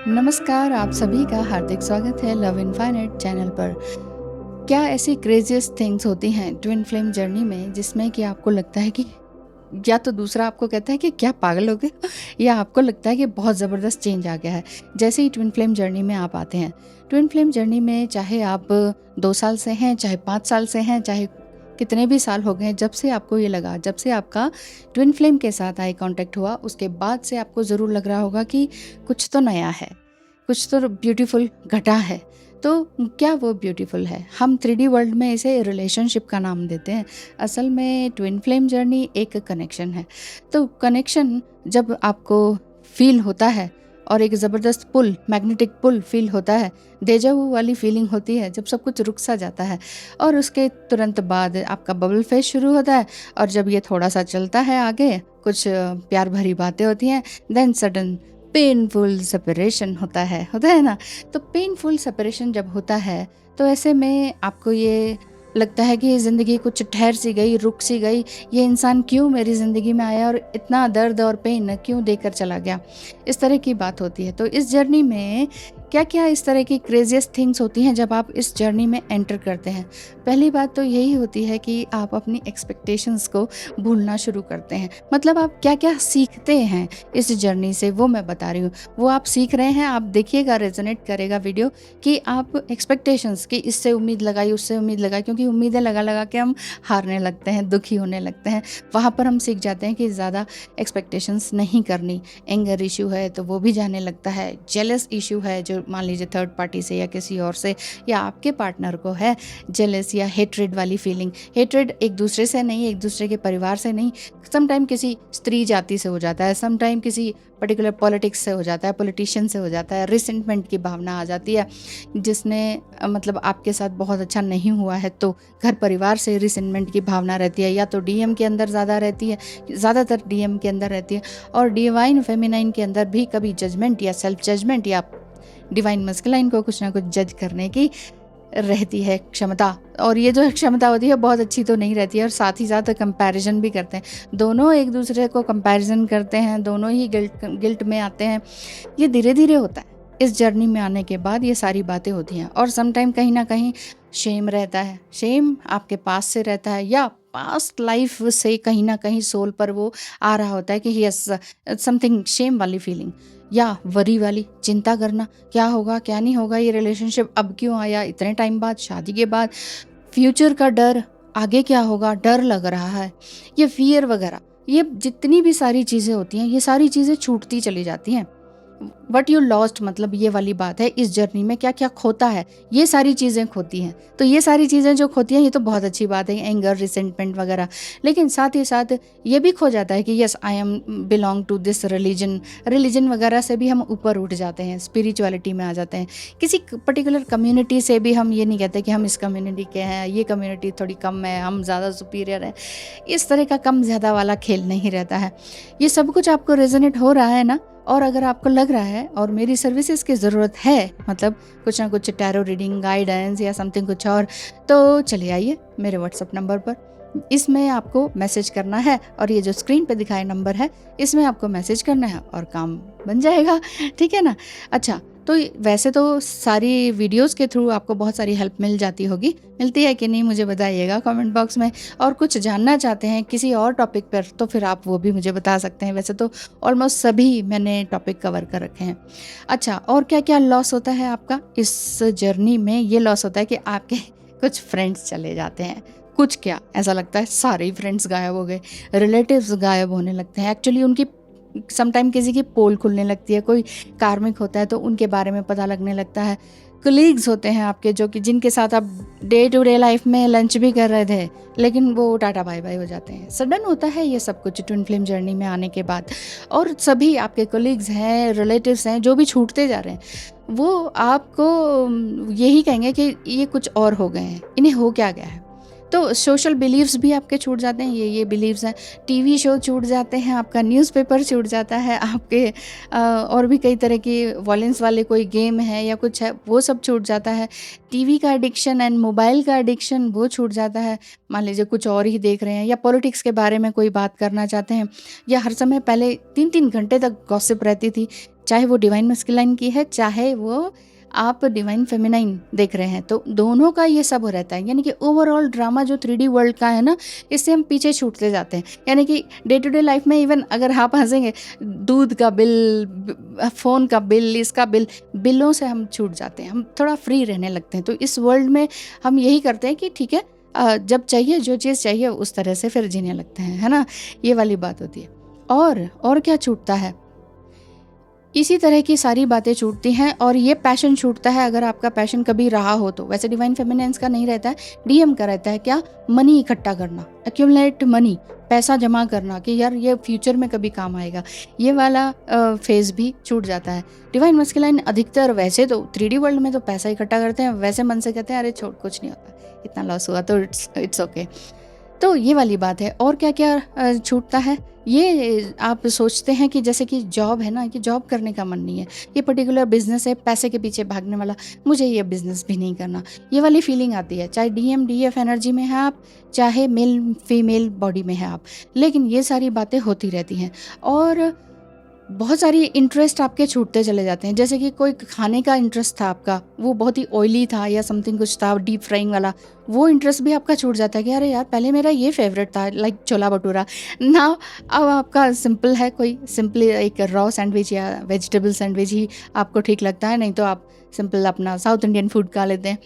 नमस्कार, आप सभी का हार्दिक स्वागत है लव इनफाइनाइट चैनल पर। क्या ऐसी क्रेज़िएस्ट थिंग्स होती हैं ट्विन फ्लेम जर्नी में जिसमें कि आपको लगता है कि या तो दूसरा आपको कहता है कि क्या पागल हो गए या आपको लगता है कि बहुत ज़बरदस्त चेंज आ गया है। जैसे ही ट्विन फ्लेम जर्नी में आप आते हैं, ट्विन फ्लेम जर्नी में चाहे आप 2 साल से हैं, चाहे 5 साल से हैं, चाहे कितने भी साल हो गए, जब से आपको ये लगा, जब से आपका ट्विन फ्लेम के साथ आई कॉन्टैक्ट हुआ, उसके बाद से आपको ज़रूर लग रहा होगा कि कुछ तो नया है, कुछ तो ब्यूटीफुल घटा है। तो क्या वो ब्यूटीफुल है? हम 3D वर्ल्ड में इसे रिलेशनशिप का नाम देते हैं। असल में ट्विन फ्लेम जर्नी एक कनेक्शन है। तो कनेक्शन जब आपको फ़ील होता है और एक ज़बरदस्त पुल, मैग्नेटिक पुल फ़ील होता है, डेजा वू वाली फीलिंग होती है जब सब कुछ रुक सा जाता है और उसके तुरंत बाद आपका बबल फेज शुरू होता है और जब ये थोड़ा सा चलता है आगे, कुछ प्यार भरी बातें होती हैं, देन सडन पेनफुल सेपरेशन होता है ना। तो पेनफुल सेपरेशन जब होता है तो ऐसे में आपको ये लगता है कि ज़िंदगी कुछ ठहर सी गई, रुक सी गई, ये इंसान क्यों मेरी ज़िंदगी में आया और इतना दर्द और पेन क्यों देकर चला गया, इस तरह की बात होती है। तो इस जर्नी में क्या क्या इस तरह की क्रेजियस्ट थिंग्स होती हैं जब आप इस जर्नी में एंटर करते हैं। पहली बात तो यही होती है कि आप अपनी एक्सपेक्टेशंस को भूलना शुरू करते हैं। मतलब आप क्या क्या सीखते हैं इस जर्नी से, वो मैं बता रही हूँ। वो आप सीख रहे हैं, आप देखिएगा, रेजोनेट करेगा वीडियो कि आप एक्सपेक्टेशंस की इससे उम्मीद लगाई, उससे उम्मीद लगाई, क्योंकि उम्मीदें लगा लगा के हम हारने लगते हैं, दुखी होने लगते हैं। वहाँ पर हम सीख जाते हैं कि ज़्यादा एक्सपेक्टेशंस नहीं करनी। एंगर इशू है तो वो भी जाने लगता है। जेलस इशू है, जो मान लीजिए थर्ड पार्टी से या किसी और से या आपके पार्टनर को है जेलस या हेट्रेड वाली फीलिंग। हेट्रेड एक दूसरे से नहीं, एक दूसरे के परिवार से नहीं, समटाइम किसी स्त्री जाति से हो जाता है, समटाइम किसी पर्टिकुलर पॉलिटिक्स से हो जाता है, पॉलिटिशियन से हो जाता है। रिसेंटमेंट की भावना आ जाती है, जिसने मतलब आपके साथ बहुत अच्छा नहीं हुआ है तो घर परिवार से रिसेंटमेंट की भावना रहती है, या तो डीएम के अंदर ज़्यादा रहती है, ज़्यादातर डीएम के अंदर रहती है, और डिवाइन फेमिनाइन के अंदर भी कभी जजमेंट या सेल्फ जजमेंट या डिवाइन मस्कुलाइन को कुछ ना कुछ जज करने की रहती है क्षमता। और ये जो क्षमता होती है बहुत अच्छी तो नहीं रहती है, और साथ ही साथ कंपैरिजन भी करते हैं। दोनों एक दूसरे को कंपैरिजन करते हैं, दोनों ही गिल्ट में आते हैं। ये धीरे धीरे होता है। इस जर्नी में आने के बाद ये सारी बातें होती हैं, और समटाइम कहीं ना कहीं शेम रहता है। शेम आपके पास से रहता है, या पास्ट लाइफ से कहीं ना कहीं सोल पर वो आ रहा होता है कि यस, समथिंग शेम वाली फीलिंग, या वरी वाली चिंता करना, क्या होगा क्या नहीं होगा, ये रिलेशनशिप अब क्यों आया इतने टाइम बाद, शादी के बाद। फ्यूचर का डर, आगे क्या होगा, डर लग रहा है, ये फियर वगैरह, ये जितनी भी सारी चीज़ें होती हैं, ये सारी चीज़ें छूटती चली जाती हैं। वट यू लॉस्ट, मतलब ये वाली बात है। इस जर्नी में क्या क्या खोता है, ये सारी चीज़ें खोती हैं। तो ये सारी चीज़ें जो खोती हैं, ये तो बहुत अच्छी बात है, एंगर, रिसेंटमेंट वगैरह। लेकिन साथ ही साथ ये भी खो जाता है कि yes, I am belong to this religion वगैरह से भी हम ऊपर उठ जाते हैं, स्पिरिचुअलिटी में आ जाते हैं। किसी पर्टिकुलर कम्युनिटी से भी हम ये नहीं कहते कि हम इस कम्युनिटी के हैं, ये कम्युनिटी थोड़ी कम है, हम ज़्यादा सुपीरियर हैं। इस तरह का कम ज़्यादा वाला खेल नहीं रहता है। ये सब कुछ आपको रेजोनेट हो रहा है ना। और अगर आपको लग रहा है और मेरी सर्विसेज की ज़रूरत है, मतलब कुछ ना कुछ टैरो रीडिंग, गाइडेंस या समथिंग कुछ और, तो चले आइए मेरे व्हाट्सएप नंबर पर। इसमें आपको मैसेज करना है, और ये जो स्क्रीन पे दिखाए नंबर है, इसमें आपको मैसेज करना है और काम बन जाएगा। ठीक है ना। अच्छा, तो वैसे तो सारी वीडियोस के थ्रू आपको बहुत सारी हेल्प मिल जाती होगी, मिलती है कि नहीं मुझे बताइएगा कमेंट बॉक्स में। और कुछ जानना चाहते हैं किसी और टॉपिक पर, तो फिर आप वो भी मुझे बता सकते हैं। वैसे तो ऑलमोस्ट सभी मैंने टॉपिक कवर कर रखे हैं। अच्छा, और क्या क्या लॉस होता है आपका इस जर्नी में? ये लॉस होता है कि आपके कुछ फ्रेंड्स चले जाते हैं। कुछ क्या, ऐसा लगता है सारे ही फ्रेंड्स गायब हो गए, रिलेटिव्स गायब होने लगते हैं। एक्चुअली उनकी समटाइम किसी की पोल खुलने लगती है, कोई कार्मिक होता है तो उनके बारे में पता लगने लगता है। कलीग्स होते हैं आपके, जो कि जिनके साथ आप डे टू डे लाइफ में लंच भी कर रहे थे, लेकिन वो टाटा बाय बाय हो जाते हैं। सडन होता है ये सब कुछ ट्विन फ्लेम जर्नी में आने के बाद। और सभी आपके कलीग्स हैं, रिलेटिव्स हैं, जो भी छूटते जा रहे हैं, वो आपको यही कहेंगे कि ये कुछ और हो गए हैं, इन्हें हो क्या गया है। तो सोशल बिलीव्स भी आपके छूट जाते हैं, ये बिलीव्स हैं। टीवी शो छूट जाते हैं, आपका न्यूज़पेपर छूट जाता है, आपके और भी कई तरह की वॉलेंस वाले कोई गेम है या कुछ है, वो सब छूट जाता है। टीवी का एडिक्शन एंड मोबाइल का एडिक्शन, वो छूट जाता है। मान लीजिए कुछ और ही देख रहे हैं, या पॉलिटिक्स के बारे में कोई बात करना चाहते हैं, या हर समय पहले 3-3 घंटे तक गॉसिप रहती थी, चाहे वो डिवाइन मस्कुलाइन की है, चाहे वो आप डिवाइन फेमिनाइन देख रहे हैं, तो दोनों का ये सब रहता है। यानी कि ओवरऑल ड्रामा जो 3D वर्ल्ड का है ना, इससे हम पीछे छूटते जाते हैं। यानी कि डे टू डे लाइफ में इवन अगर आप हंसेंगे, दूध का बिल, फ़ोन का बिल, इसका बिलों से हम छूट जाते हैं, हम थोड़ा फ्री रहने लगते हैं। तो इस वर्ल्ड में हम यही करते हैं कि ठीक है, जब चाहिए जो चीज़ चाहिए उस तरह से फिर जीने लगते हैं, है ना। ये वाली बात होती है। और क्या छूटता है, इसी तरह की सारी बातें छूटती हैं। और ये पैशन छूटता है, अगर आपका पैशन कभी रहा हो तो। वैसे डिवाइन फेमिनिन्स का नहीं रहता है, डीएम का रहता है। क्या? मनी इकट्ठा करना, एक्यूमुलेट मनी, पैसा जमा करना कि यार ये फ्यूचर में कभी काम आएगा। ये वाला फेज भी छूट जाता है। डिवाइन मस्कुलाइन अधिकतर वैसे तो 3D वर्ल्ड में तो पैसा इकट्ठा करते हैं, वैसे मन से कहते हैं अरे छोड़, कुछ नहीं होता, इतना लॉस हुआ तो इट्स ओके। तो ये वाली बात है। और क्या क्या छूटता है, ये आप सोचते हैं कि जैसे कि जॉब है ना, कि जॉब करने का मन नहीं है, ये पर्टिकुलर बिजनेस है पैसे के पीछे भागने वाला, मुझे ये बिजनेस भी नहीं करना, ये वाली फीलिंग आती है। चाहे DMDF एनर्जी में है आप, चाहे मेल फीमेल बॉडी में है आप, लेकिन ये सारी बातें होती रहती हैं। और बहुत सारी इंटरेस्ट आपके छूटते चले जाते हैं। जैसे कि कोई खाने का इंटरेस्ट था आपका, वो बहुत ही ऑयली था या समथिंग कुछ था डीप फ्राइंग वाला, वो इंटरेस्ट भी आपका छूट जाता है कि अरे यार पहले मेरा ये फेवरेट था, लाइक छोला भटूरा ना, अब आपका सिंपल है, कोई सिंपली एक रॉ सैंडविच या वेजिटेबल सैंडविच ही आपको ठीक लगता है, नहीं तो आप सिंपल अपना साउथ इंडियन फूड खा लेते हैं।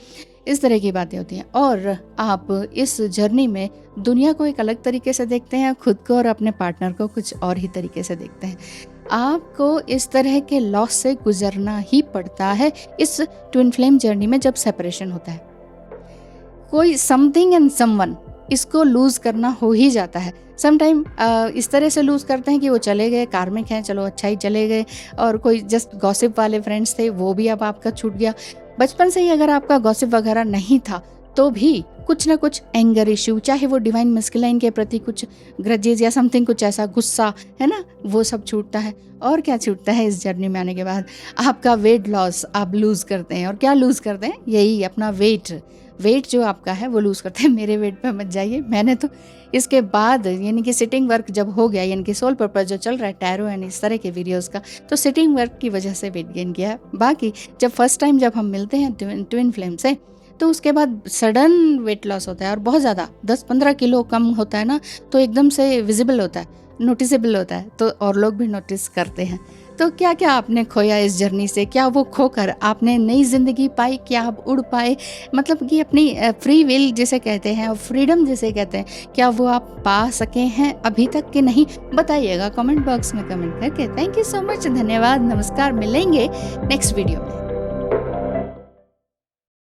इस तरह की बातें होती हैं। और आप इस जर्नी में दुनिया को एक अलग तरीके से देखते हैं, खुद को और अपने पार्टनर को कुछ और ही तरीके से देखते हैं। आपको इस तरह के लॉस से गुजरना ही पड़ता है इस ट्विन फ्लेम जर्नी में, जब सेपरेशन होता है। कोई समथिंग एंड समवन, इसको लूज़ करना हो ही जाता है। समटाइम इस तरह से लूज़ करते हैं कि वो चले गए, कार्मिक हैं, चलो अच्छा ही चले गए। और कोई जस्ट गॉसिप वाले फ्रेंड्स थे, वो भी अब आपका छूट गया। बचपन से ही अगर आपका गॉसिप वगैरह नहीं था तो भी कुछ ना कुछ एंगर इश्यू, चाहे वो डिवाइन मस्कुलाइन के प्रति कुछ ग्रजेज या समथिंग, कुछ ऐसा गुस्सा है ना, वो सब छूटता है। और क्या छूटता है इस जर्नी में आने के बाद, आपका वेट लॉस आप लूज़ करते हैं। और क्या लूज़ करते हैं, यही अपना वेट जो आपका है वो लूज़ करते हैं। मेरे वेट पे मत जाइए, मैंने तो इसके बाद यानी कि सिटिंग वर्क जब हो गया, यानी कि सोल पर्पस जो चल रहा है टैरो एंड इस तरह के वीडियोस का, तो सिटिंग वर्क की वजह से वेट गेन किया है। बाकी जब फर्स्ट टाइम जब हम मिलते हैं ट्विन फ्लेम से, तो उसके बाद सडन वेट लॉस होता है और बहुत ज़्यादा 10-15 किलो कम होता है ना, तो एकदम से विजिबल होता है, नोटिसेबल होता है, तो और लोग भी नोटिस करते हैं। तो क्या क्या आपने खोया इस जर्नी से, क्या वो खोकर आपने नई ज़िंदगी पाई, क्या आप उड़ पाए, मतलब कि अपनी फ्री विल जिसे कहते हैं और फ्रीडम जिसे कहते हैं, क्या वो आप पा सके हैं अभी तक कि नहीं, बताइएगा कमेंट बॉक्स में कमेंट करके। थैंक यू सो मच, धन्यवाद, नमस्कार, मिलेंगे नेक्स्ट वीडियो में।